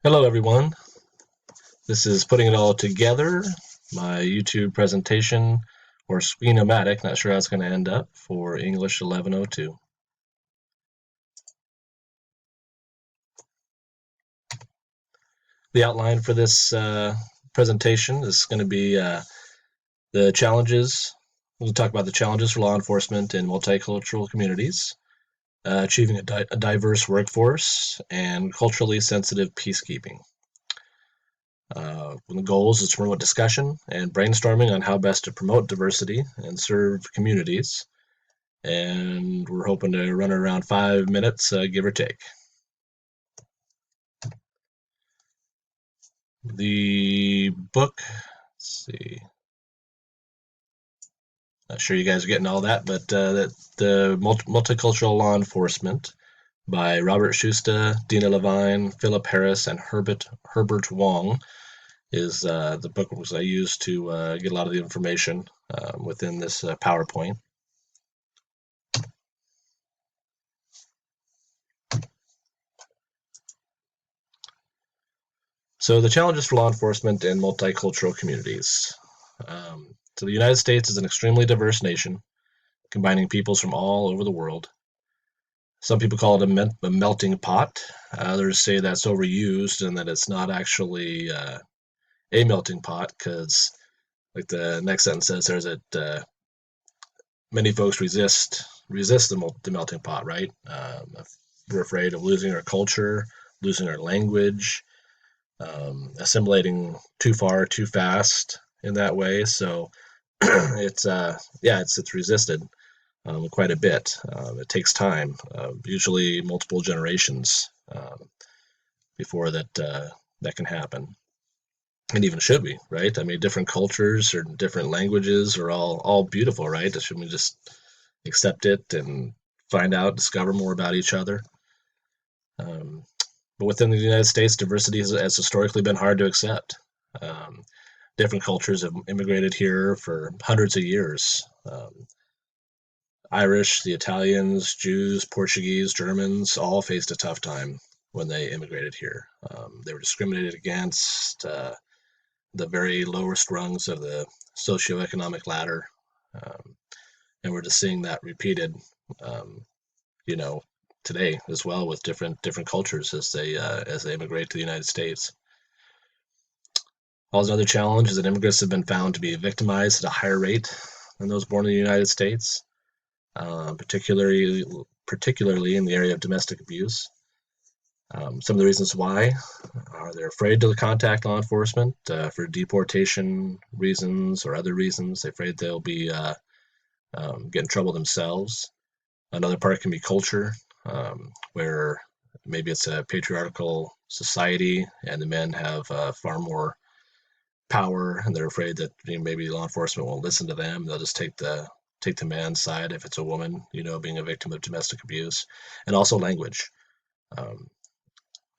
Hello, everyone. This is Putting It All Together, my YouTube presentation, or Screen-O-Matic, not sure how it's going to end up, for English 1102. The outline for this presentation is going to be the challenges. We'll talk about the challenges for law enforcement in multicultural communities, achieving a diverse workforce, and culturally sensitive peacekeeping. The goals is to promote discussion and brainstorming on how best to promote diversity and serve communities. And we're hoping to run around 5 minutes, give or take. The book, let's see. Not sure you guys are getting all that, but the Multicultural Law Enforcement by Robert Schuster, Dina Levine, Philip Harris, and Herbert Wong is the book was I used to get a lot of the information within this PowerPoint. So the challenges for law enforcement in multicultural communities. So the United States is an extremely diverse nation, combining peoples from all over the world. Some people call it a melting pot. Others say that's overused and that it's not actually a melting pot because, like the next sentence says, there's many folks resist the melting pot, right? We're afraid of losing our culture, losing our language, assimilating too far, too fast in that way. So it's resisted quite a bit. It takes time, usually multiple generations before that can happen, and even should be, right? I mean, different cultures or different languages are all beautiful, right? Should we just accept it and find out, discover more about each other? But within the United States, diversity has historically been hard to accept. Different cultures have immigrated here for hundreds of years. Irish, the Italians, Jews, Portuguese, Germans all faced a tough time when they immigrated here. They were discriminated against, the very lowest rungs of the socioeconomic ladder. And we're just seeing that repeated, you know, today as well with different cultures as they immigrate to the United States. Also, another challenge is that immigrants have been found to be victimized at a higher rate than those born in the United States, particularly in the area of domestic abuse. Some of the reasons why are they're afraid to contact law enforcement for deportation reasons or other reasons. They're afraid they'll be get in trouble themselves. Another part can be culture, where maybe it's a patriarchal society and the men have far more power, and they're afraid that maybe law enforcement won't listen to them. They'll just take the man's side if it's a woman, being a victim of domestic abuse, and also language.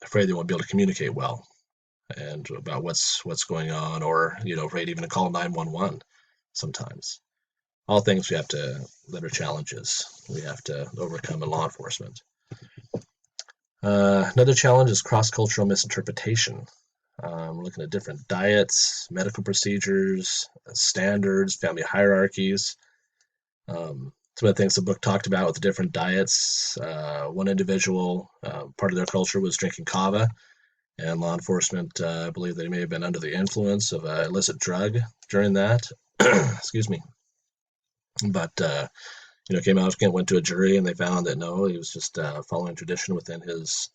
Afraid they won't be able to communicate well and about what's going on, or afraid even to call 911 sometimes. All things that are challenges we have to overcome in law enforcement. Another challenge is cross-cultural misinterpretation. We're looking at different diets, medical procedures, standards, family hierarchies. Some of the things the book talked about with the different diets. One individual, part of their culture was drinking kava, and law enforcement believed that he may have been under the influence of an illicit drug during that. Excuse me. But came out, went to a jury, and they found that no, he was just following tradition within his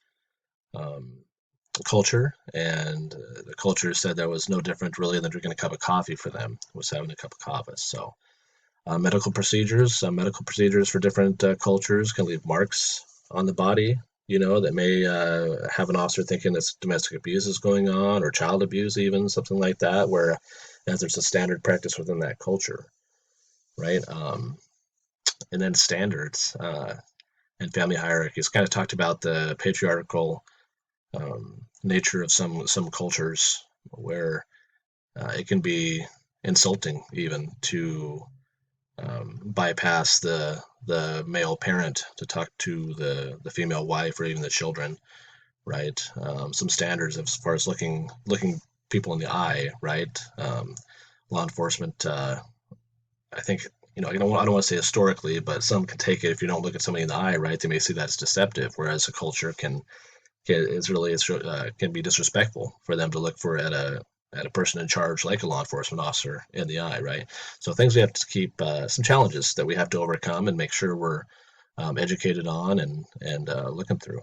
culture, and the culture said there was no different really than drinking a cup of coffee for them, was having a cup of kava. So medical procedures for different cultures can leave marks on the body, that may have an officer thinking that domestic abuse is going on, or child abuse, even something like that, where as there's a standard practice within that culture, right? And then standards and family hierarchies. Kind of talked about the patriarchal nature of some cultures, where it can be insulting even to bypass the male parent to talk to the female wife or even the children, right? Some standards as far as looking people in the eye, right? Law enforcement, I think, I don't want to say historically, but some can take it if you don't look at somebody in the eye, right? They may see that as deceptive, whereas a culture can be disrespectful for them to look for at a person in charge like a law enforcement officer in the eye, right? So things we have to keep some challenges that we have to overcome and make sure we're educated on and looking through.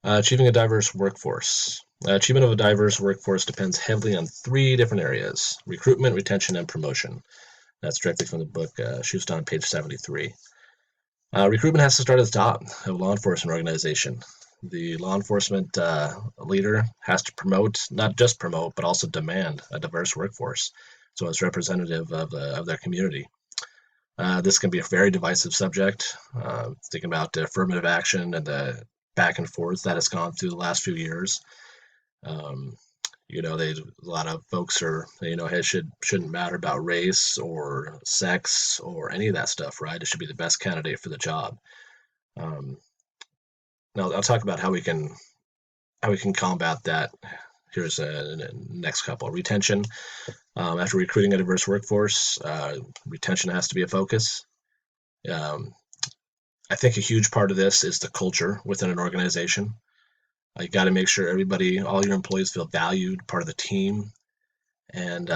Achieving a diverse workforce. Achievement of a diverse workforce depends heavily on three different areas: recruitment, retention, and promotion. That's directly from the book Shoes on page 73. Recruitment has to start at the top of a law enforcement organization. The law enforcement leader has to not just promote, but also demand a diverse workforce, so it's representative of their community. This can be a very divisive subject. Thinking about affirmative action and the back and forth that has gone through the last few years. Um, a lot of folks are, hey, shouldn't matter about race or sex or any of that stuff, right? It should be the best candidate for the job. Um, Now I'll talk about how we can combat that. Here's a next couple: retention. After recruiting a diverse workforce, retention has to be a focus. Um, I think a huge part of this is the culture within an organization. You got to make sure all your employees feel valued, part of the team, and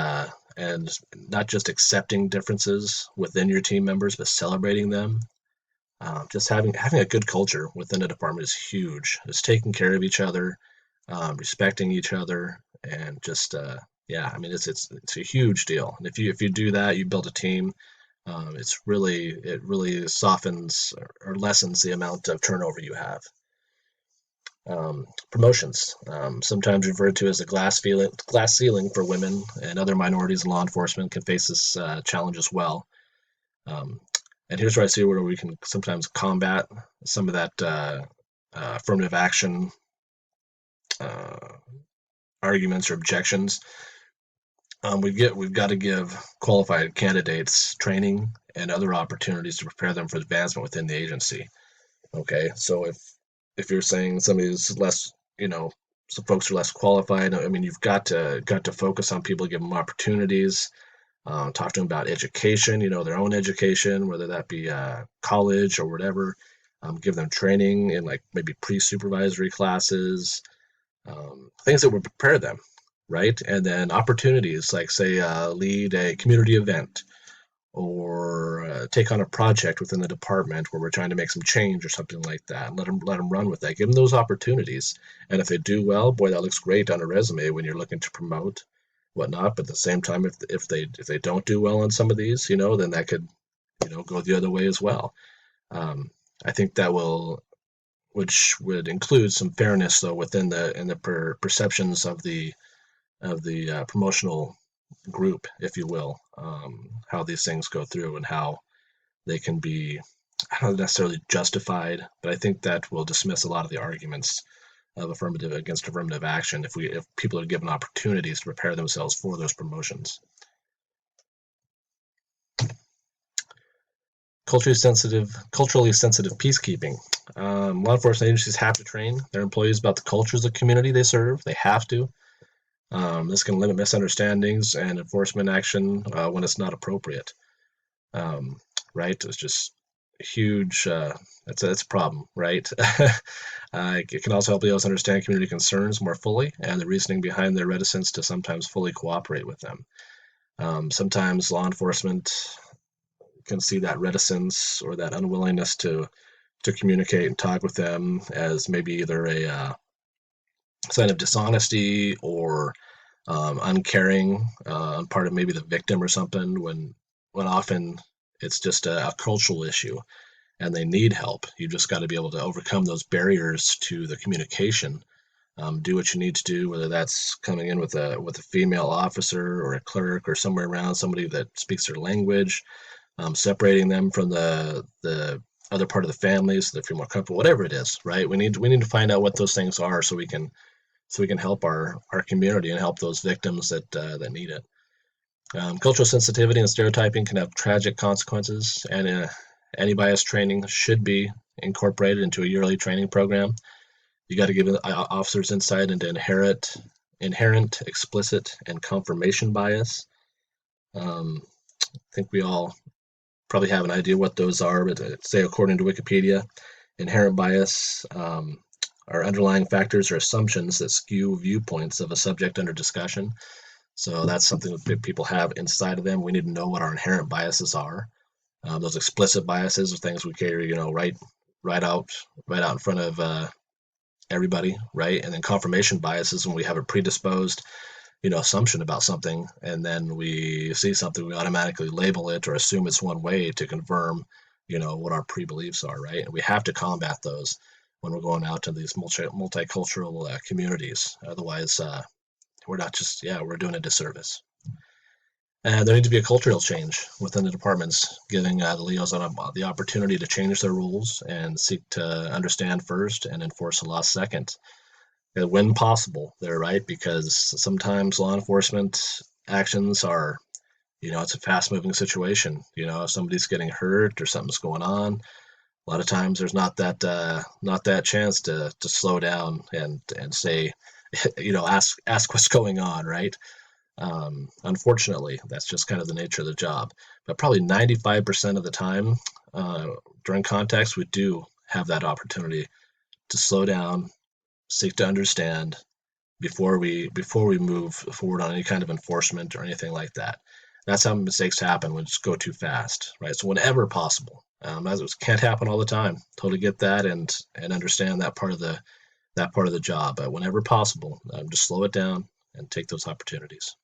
not just accepting differences within your team members, but celebrating them. Just having a good culture within a department is huge. It's taking care of each other, respecting each other, and just yeah, I mean it's a huge deal. And if you do that, you build a team. It really softens or lessens the amount of turnover you have. Promotions, sometimes referred to as a glass ceiling for women and other minorities in law enforcement, can face this challenge as well. Um, and here's where I see where we can sometimes combat some of that affirmative action arguments or objections. We've got to give qualified candidates training and other opportunities to prepare them for advancement within the agency. Okay, so if you're saying somebody's less, some folks are less qualified, I mean, you've got to focus on people, give them opportunities. Talk to them about education, their own education, whether that be college or whatever. Give them training in like maybe pre-supervisory classes, things that would prepare them, right? And then opportunities like, say, lead a community event or take on a project within the department where we're trying to make some change or something like that. And let them run with that. Give them those opportunities. And if they do well, boy, that looks great on a resume when you're looking to promote whatnot. But at the same time, if they don't do well on some of these, then that could, go the other way as well. I think which would include some fairness though within the perceptions of the promotional group, if you will, how these things go through and how they can be, I don't necessarily justified, but I think that will dismiss a lot of the arguments of affirmative action if people are given opportunities to prepare themselves for those promotions. Culturally sensitive peacekeeping. Law enforcement agencies have to train their employees about the cultures of the community they serve. They have to. This can limit misunderstandings and enforcement action when it's not appropriate. Right? It's just a huge. That's a problem, right? It can also help those understand community concerns more fully and the reasoning behind their reticence to sometimes fully cooperate with them. Sometimes law enforcement can see that reticence or that unwillingness to communicate and talk with them as maybe either a sign of dishonesty or uncaring on part of maybe the victim or something, when often it's just a cultural issue and they need help. You just got to be able to overcome those barriers to the communication. Do what you need to do, whether that's coming in with a female officer or a clerk or somewhere around somebody that speaks their language, separating them from the other part of the family so they feel more comfortable, whatever it is, right? We need to find out what those things are so we can help our community and help those victims that need it. Cultural sensitivity and stereotyping can have tragic consequences, and anti-bias training should be incorporated into a yearly training program. You got to give officers insight into inherent, explicit, and confirmation bias. I think we all probably have an idea what those are, but say according to Wikipedia, inherent bias are underlying factors or assumptions that skew viewpoints of a subject under discussion. So that's something that people have inside of them. We need to know what our inherent biases are. Those explicit biases are things we carry, right out in front of everybody, right? And then confirmation biases when we have a predisposed, assumption about something, and then we see something, we automatically label it or assume it's one way to confirm, what our pre-beliefs are, right? And we have to combat those when we're going out to these multicultural communities. Otherwise, we're not just, we're doing a disservice. And there needs to be a cultural change within the departments, giving the LEOs the opportunity to change their rules and seek to understand first and enforce the law second, when possible there, right? Because sometimes law enforcement actions are, it's a fast moving situation. If somebody's getting hurt or something's going on, a lot of times there's not that chance to slow down and say, ask what's going on, right? Unfortunately, that's just kind of the nature of the job. But probably 95% of the time during contacts, we do have that opportunity to slow down, seek to understand before we move forward on any kind of enforcement or anything like that. That's how mistakes happen when we just go too fast, right? So whenever possible, as it can't happen all the time. Totally get that and understand that part of the job. But whenever possible, just slow it down and take those opportunities.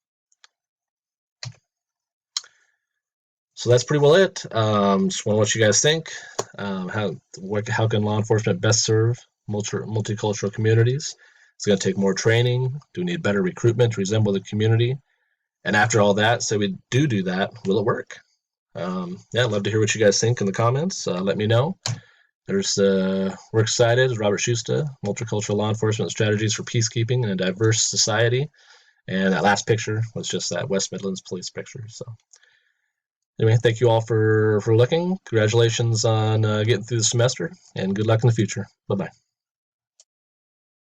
So that's pretty well it. Just want to know what you guys think. How can law enforcement best serve multicultural communities? It's going to take more training. Do we need better recruitment to resemble the community? And after all that, say we do that, will it work? I'd love to hear what you guys think in the comments. Let me know. We're excited. Robert Schuster, Multicultural Law Enforcement Strategies for Peacekeeping in a Diverse Society. And that last picture was just that West Midlands police picture. So anyway, thank you all for looking. Congratulations on getting through the semester, and good luck in the future. Bye-bye.